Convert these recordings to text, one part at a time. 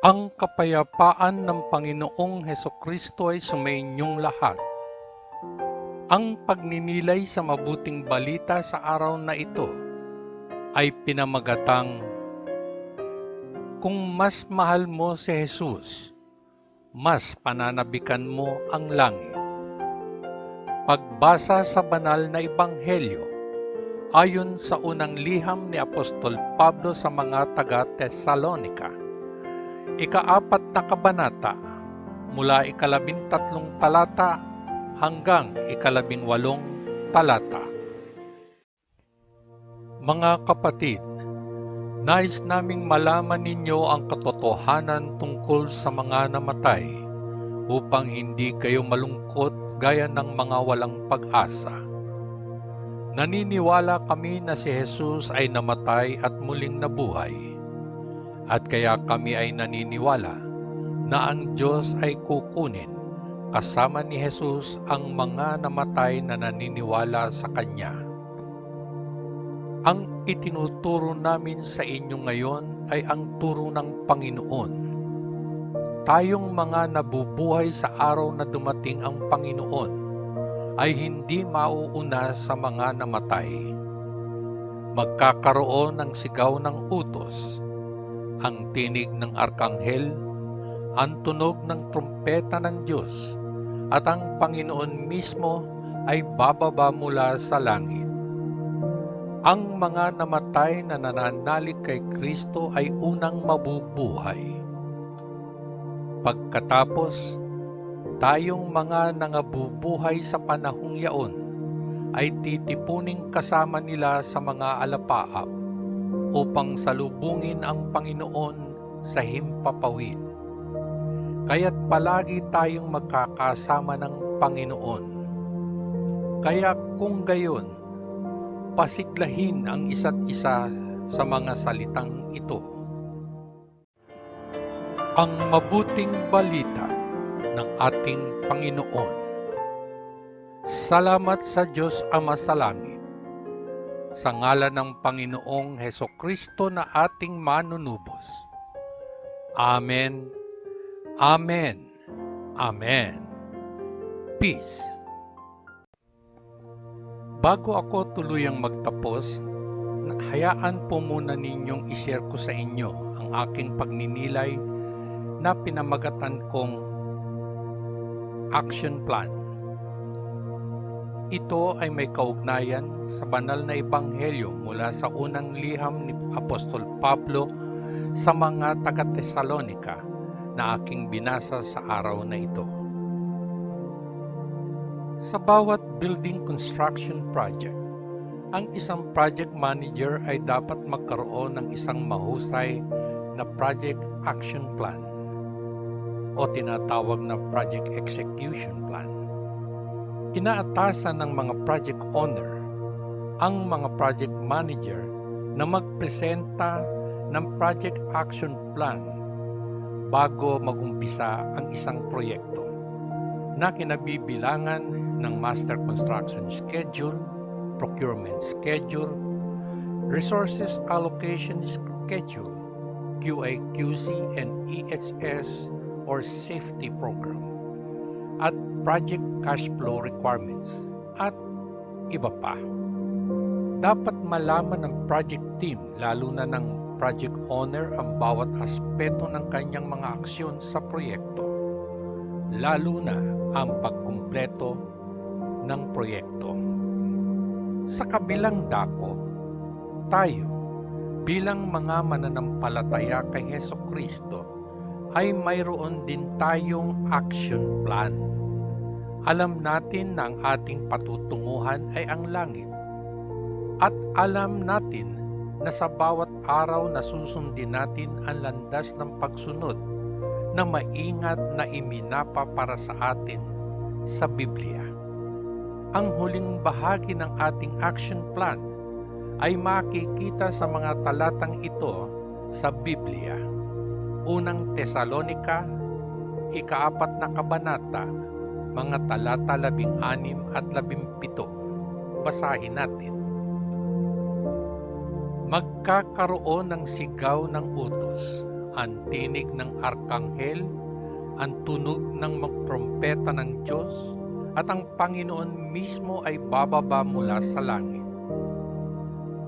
Ang kapayapaan ng Panginoong Hesukristo ay sumainyong lahat. Ang pagninilay sa mabuting balita sa araw na ito ay pinamagatang, kung mas mahal mo si Jesus, mas pananabikan mo ang langit. Pagbasa sa banal na ebanghelyo ayon sa unang liham ni Apostol Pablo sa mga taga-Tesalonika, ika-4 na kabanata, mula ika-13 talata hanggang ika-18 talata. Mga kapatid, nais naming malaman ninyo ang katotohanan tungkol sa mga namatay, upang hindi kayo malungkot gaya ng mga walang pag-asa. Naniniwala kami na si Jesus ay namatay at muling nabuhay, at kaya kami ay naniniwala na ang Diyos ay kukunin kasama ni Jesus ang mga namatay na naniniwala sa Kanya. Ang itinuturo namin sa inyo ngayon ay ang turo ng Panginoon. Tayong mga nabubuhay sa araw na dumating ang Panginoon ay hindi mauuna sa mga namatay. Magkakaroon ng sigaw ng utos, ang tinig ng arkanghel, ang tunog ng trumpeta ng Diyos, at ang Panginoon mismo ay bababa mula sa langit. Ang mga namatay na nananalig kay Kristo ay unang mabubuhay. Pagkatapos, tayong mga nangabubuhay sa panahong yaon ay titipuning kasama nila sa mga alapaap upang salubungin ang Panginoon sa himpapawid. Kaya't palagi tayong magkakasama ng Panginoon. Kaya kung gayon, pasiglahin ang isa't isa sa mga salitang ito. Ang mabuting balita ng ating Panginoon. Salamat sa Diyos Ama sa langit, sa ngalan ng Panginoong Hesukristo na ating manunubos. Amen. Amen. Amen. Peace. Bago ako tuluyang magtapos, hayaan po muna ninyong ishare ko sa inyo ang aking pagninilay na pinamagatan kong action plan. Ito ay may kaugnayan sa banal na ebanghelyo mula sa unang liham ni Apostol Pablo sa mga taga-Tesalonika na aking binasa sa araw na ito. Sa bawat building construction project, ang isang project manager ay dapat magkaroon ng isang mahusay na project action plan o tinatawag na project execution plan. Inaatasan ng mga project owner ang mga project manager na magpresenta ng project action plan bago magumpisa ang isang proyekto na kinabibilangan ng master construction schedule, procurement schedule, resources allocation schedule, QA/QC and EHS or safety program, at project cash flow requirements, at iba pa. Dapat malaman ng project team, lalo na ng project owner, ang bawat aspeto ng kanyang mga aksyon sa proyekto, lalo na ang pagkumpleto ng proyekto. Sa kabilang dako, tayo bilang mga mananampalataya kay Hesukristo ay mayroon din tayong action plan. Alam natin na ang ating patutunguhan ay ang langit. At alam natin na sa bawat araw na susundin natin ang landas ng pagsunod na maingat na iminapa para sa atin sa Biblia. Ang huling bahagi ng ating action plan ay makikita sa mga talatang ito sa Biblia. Unang Tesalonika, ika-4 na kabanata, mga talata 16 at 17. Basahin natin. Magkakaroon ng sigaw ng utos, ang tinig ng arkanghel, ang tunog ng magtrompeta ng Diyos, at ang Panginoon mismo ay bababa mula sa langit.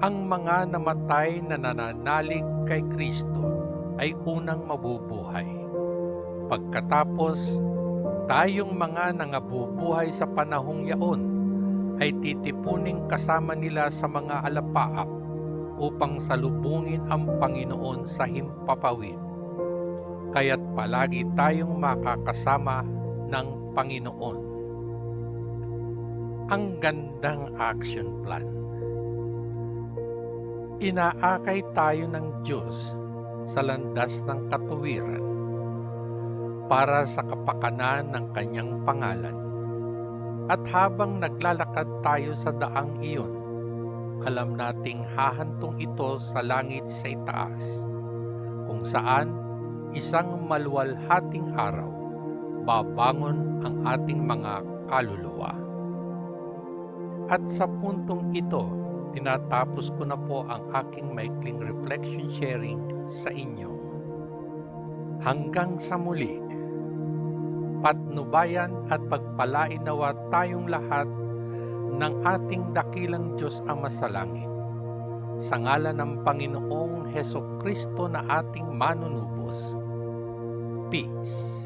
Ang mga namatay na nananalig kay Kristo ay unang mabubuhay. Pagkatapos, tayong mga nangabubuhay sa panahong yaon ay titipuning kasama nila sa mga alapaap upang salubungin ang Panginoon sa himpapawid. Kaya't palagi tayong makakasama ng Panginoon. Ang gandang action plan. Inaakay tayo ng Diyos sa landas ng katuwiran para sa kapakanan ng Kanyang pangalan. At habang naglalakad tayo sa daang iyon, alam nating hahantong ito sa langit sa itaas, kung saan isang maluwalhating araw babangon ang ating mga kaluluwa. At sa puntong ito, tinatapos ko na po ang aking maikling reflection sharing sa inyo. Hanggang sa muli, patnubayan at pagpalain nawa tayong lahat ng ating dakilang Diyos Ama sa langit. Sa ngalan ng Panginoong Hesukristo na ating manunubos. Peace.